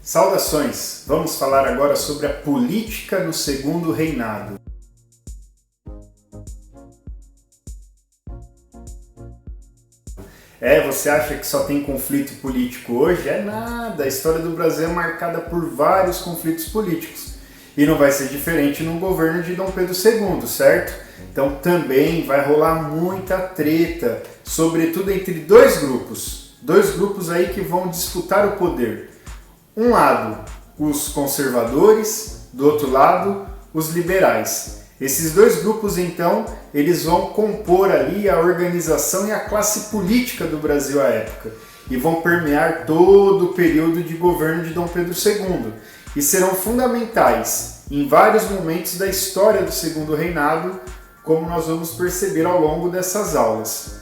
Saudações! Vamos falar agora sobre a política no segundo reinado. Você acha que só tem conflito político hoje? É nada! A história do Brasil é marcada por vários conflitos políticos. E não vai ser diferente no governo de Dom Pedro II, certo? Então também vai rolar muita treta, sobretudo entre dois grupos aí que vão disputar o poder. Um lado, os conservadores, do outro lado, os liberais. Esses dois grupos, então, eles vão compor ali a organização e a classe política do Brasil à época e vão permear todo o período de governo de Dom Pedro II e serão fundamentais em vários momentos da história do Segundo Reinado, como nós vamos perceber ao longo dessas aulas.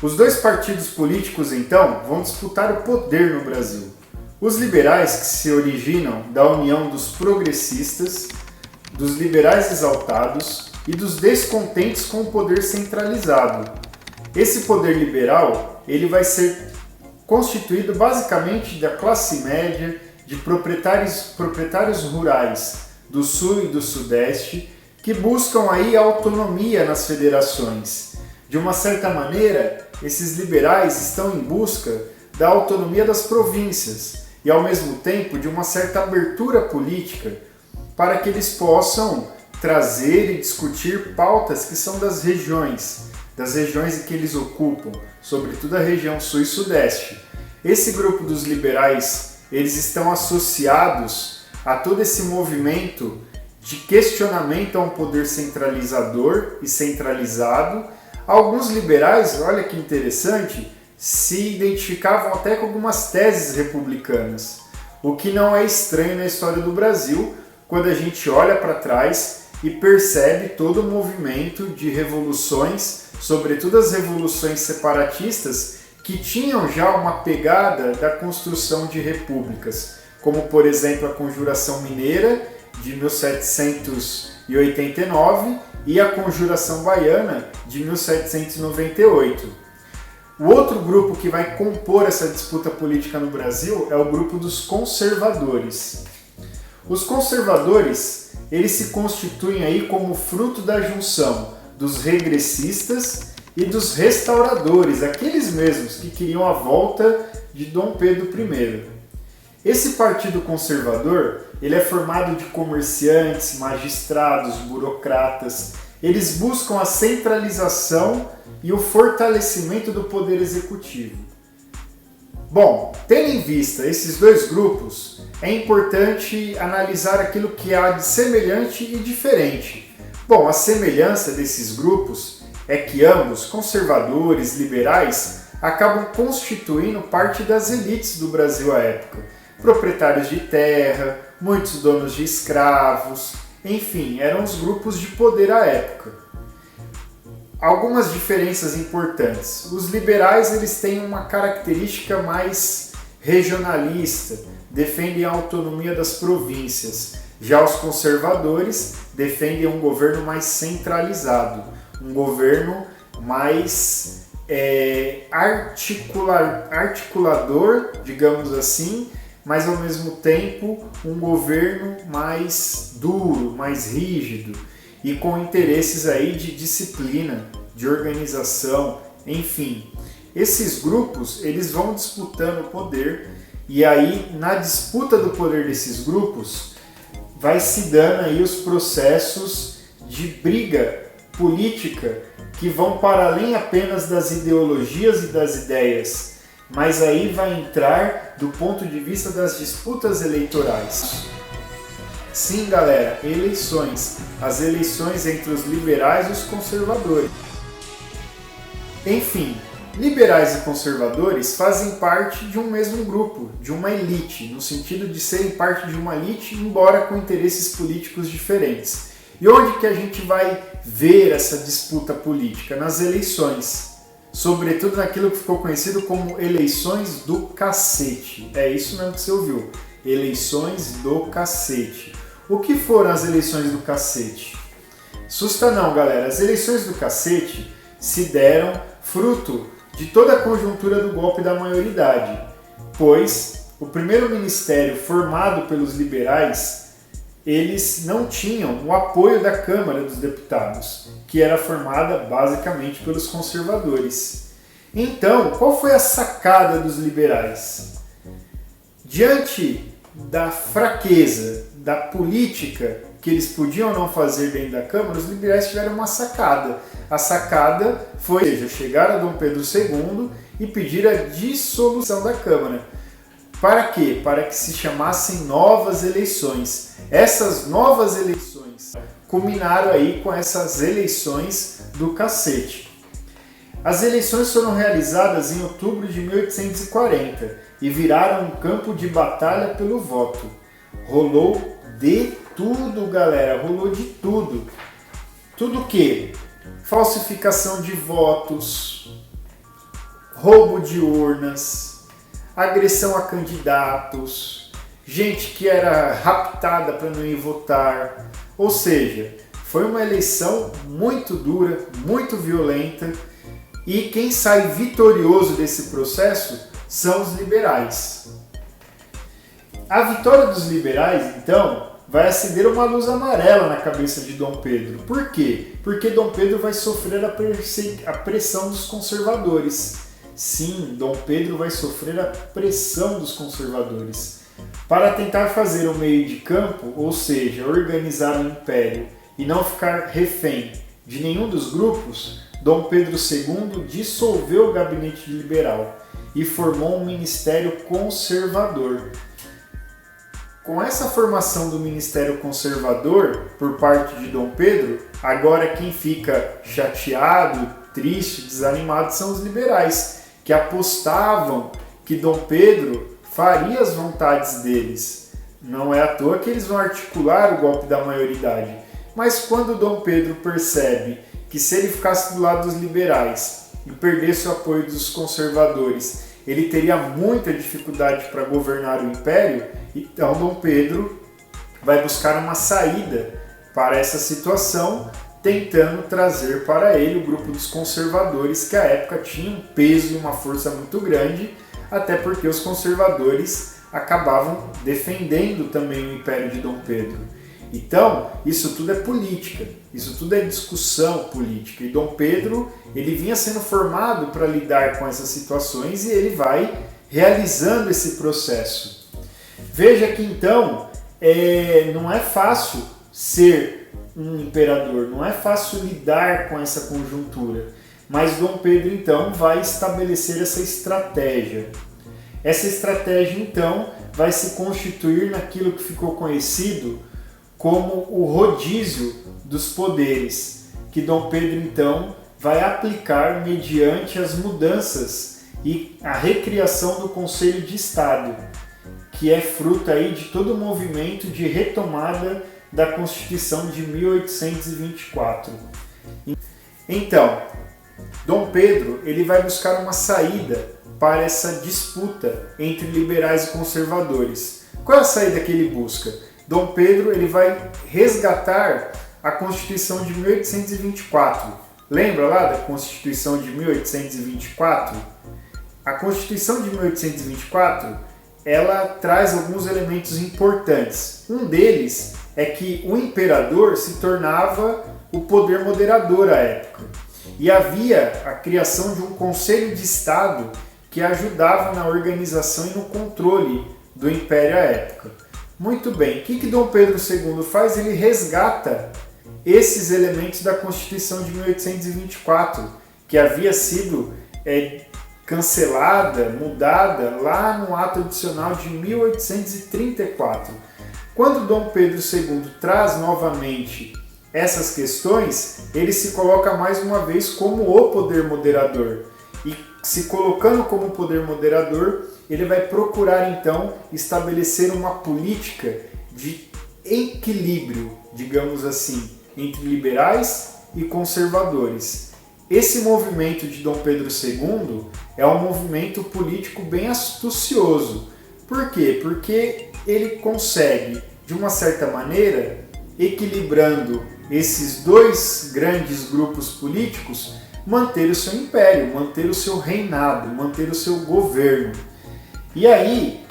Os dois partidos políticos, então, vão disputar o poder no Brasil. Os liberais, que se originam da união dos progressistas, dos liberais exaltados e dos descontentes com o poder centralizado. Esse poder liberal ele vai ser constituído basicamente da classe média, de proprietários rurais do Sul e do Sudeste, que buscam aí a autonomia nas federações. De uma certa maneira, esses liberais estão em busca da autonomia das províncias e, ao mesmo tempo, de uma certa abertura política para que eles possam trazer e discutir pautas que são das regiões em que eles ocupam, sobretudo a região Sul e Sudeste. Esse grupo dos liberais, eles estão associados a todo esse movimento de questionamento a um poder centralizador e centralizado. Alguns liberais, olha que interessante, se identificavam até com algumas teses republicanas, o que não é estranho na história do Brasil, quando a gente olha para trás e percebe todo o movimento de revoluções, sobretudo as revoluções separatistas, que tinham já uma pegada da construção de repúblicas, como por exemplo a Conjuração Mineira de 1789 e a Conjuração Baiana de 1798. O outro grupo que vai compor essa disputa política no Brasil é o grupo dos conservadores. Os conservadores, eles se constituem aí como fruto da junção dos regressistas e dos restauradores, aqueles mesmos que queriam a volta de Dom Pedro I. Esse partido conservador, ele é formado de comerciantes, magistrados, burocratas. Eles buscam a centralização e o fortalecimento do poder executivo. Bom, tendo em vista esses dois grupos, é importante analisar aquilo que há de semelhante e diferente. Bom, a semelhança desses grupos é que ambos, conservadores, liberais, acabam constituindo parte das elites do Brasil à época. Proprietários de terra, muitos donos de escravos, enfim, eram os grupos de poder à época. Algumas diferenças importantes. Os liberais eles têm uma característica mais regionalista, defendem a autonomia das províncias. Já os conservadores defendem um governo mais centralizado, um governo mais articulador, digamos assim, mas ao mesmo tempo um governo mais duro, mais rígido e com interesses aí de disciplina, de organização, enfim. Esses grupos, eles vão disputando o poder e aí na disputa do poder desses grupos vai se dando aí os processos de briga política que vão para além apenas das ideologias e das ideias, mas aí vai entrar do ponto de vista das disputas eleitorais. Sim, galera, eleições. As eleições entre os liberais e os conservadores. Enfim, liberais e conservadores fazem parte de um mesmo grupo, de uma elite, no sentido de serem parte de uma elite, embora com interesses políticos diferentes. E onde que a gente vai ver essa disputa política? Nas eleições. Sobretudo naquilo que ficou conhecido como eleições do cacete. É isso mesmo que você ouviu. Eleições do cacete. O que foram as eleições do cacete? Susta não, galera. As eleições do cacete se deram fruto de toda a conjuntura do golpe da maioridade. pois o primeiro ministério formado pelos liberais, eles não tinham o apoio da Câmara dos Deputados, que era formada basicamente pelos conservadores. Então, qual foi a sacada dos liberais? Diante da fraqueza da política que eles podiam não fazer dentro da Câmara, os liberais tiveram uma sacada. A sacada foi chegar a Dom Pedro II e pedir a dissolução da Câmara. Para quê? Para que se chamassem novas eleições. Essas novas eleições culminaram aí com essas eleições do cacete. As eleições foram realizadas em outubro de 1840 e viraram um campo de batalha pelo voto. Rolou de tudo, galera, rolou de tudo. Tudo o quê? Falsificação de votos, roubo de urnas, agressão a candidatos, gente que era raptada para não ir votar. Ou seja, foi uma eleição muito dura, muito violenta, e quem sai vitorioso desse processo são os liberais. A vitória dos liberais, então, vai acender uma luz amarela na cabeça de Dom Pedro. Por quê? Porque Dom Pedro vai sofrer a pressão dos conservadores. Sim, Dom Pedro vai sofrer a pressão dos conservadores. Para tentar fazer um meio de campo, ou seja, organizar o império e não ficar refém de nenhum dos grupos, Dom Pedro II dissolveu o gabinete liberal e formou um ministério conservador. Com essa formação do ministério conservador por parte de Dom Pedro, agora quem fica chateado, triste, desanimado são os liberais, que apostavam que Dom Pedro faria as vontades deles. Não é à toa que eles vão articular o golpe da maioridade. Mas quando Dom Pedro percebe que se ele ficasse do lado dos liberais e perdesse o apoio dos conservadores, ele teria muita dificuldade para governar o império, então Dom Pedro vai buscar uma saída para essa situação, tentando trazer para ele o grupo dos conservadores, que à época tinha um peso e uma força muito grande, até porque os conservadores acabavam defendendo também o império de Dom Pedro. Então, isso tudo é política, isso tudo é discussão política. E Dom Pedro, ele vinha sendo formado para lidar com essas situações e ele vai realizando esse processo. Veja que então, não é fácil ser um imperador, não é fácil lidar com essa conjuntura. Mas Dom Pedro então vai estabelecer essa estratégia. Essa estratégia então vai se constituir naquilo que ficou conhecido como o rodízio dos poderes, que Dom Pedro então vai aplicar mediante as mudanças e a recriação do Conselho de Estado, que é fruto aí de todo o movimento de retomada da Constituição de 1824. Então, Dom Pedro ele vai buscar uma saída para essa disputa entre liberais e conservadores. Qual é a saída que ele busca? Dom Pedro ele vai resgatar a Constituição de 1824. Lembra lá da Constituição de 1824? A Constituição de 1824 ela traz alguns elementos importantes. Um deles é que o imperador se tornava o poder moderador à época. E havia a criação de um Conselho de Estado que ajudava na organização e no controle do império à época. Muito bem, o que Dom Pedro II faz? Ele resgata esses elementos da Constituição de 1824, que havia sido cancelada, mudada lá no ato adicional de 1834. Quando Dom Pedro II traz novamente essas questões, ele se coloca mais uma vez como o poder moderador. E se colocando como poder moderador, ele vai procurar então estabelecer uma política de equilíbrio, digamos assim, entre liberais e conservadores. Esse movimento de Dom Pedro II é um movimento político bem astucioso. Por quê? Porque ele consegue, de uma certa maneira, equilibrando esses dois grandes grupos políticos, manter o seu império, manter o seu reinado, manter o seu governo. E aí,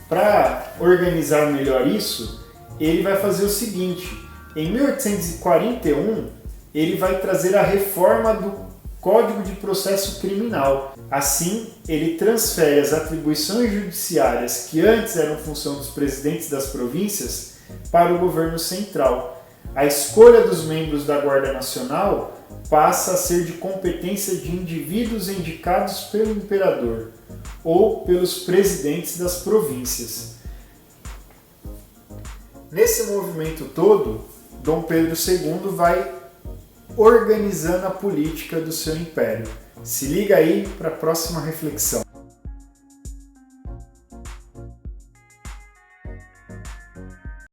para organizar melhor isso, ele vai fazer o seguinte: em 1841, ele vai trazer a reforma do Código de Processo Criminal. Assim, ele transfere as atribuições judiciárias que antes eram função dos presidentes das províncias para o governo central. A escolha dos membros da Guarda Nacional passa a ser de competência de indivíduos indicados pelo imperador ou pelos presidentes das províncias. Nesse movimento todo, Dom Pedro II vai organizando a política do seu império. Se liga aí para a próxima reflexão.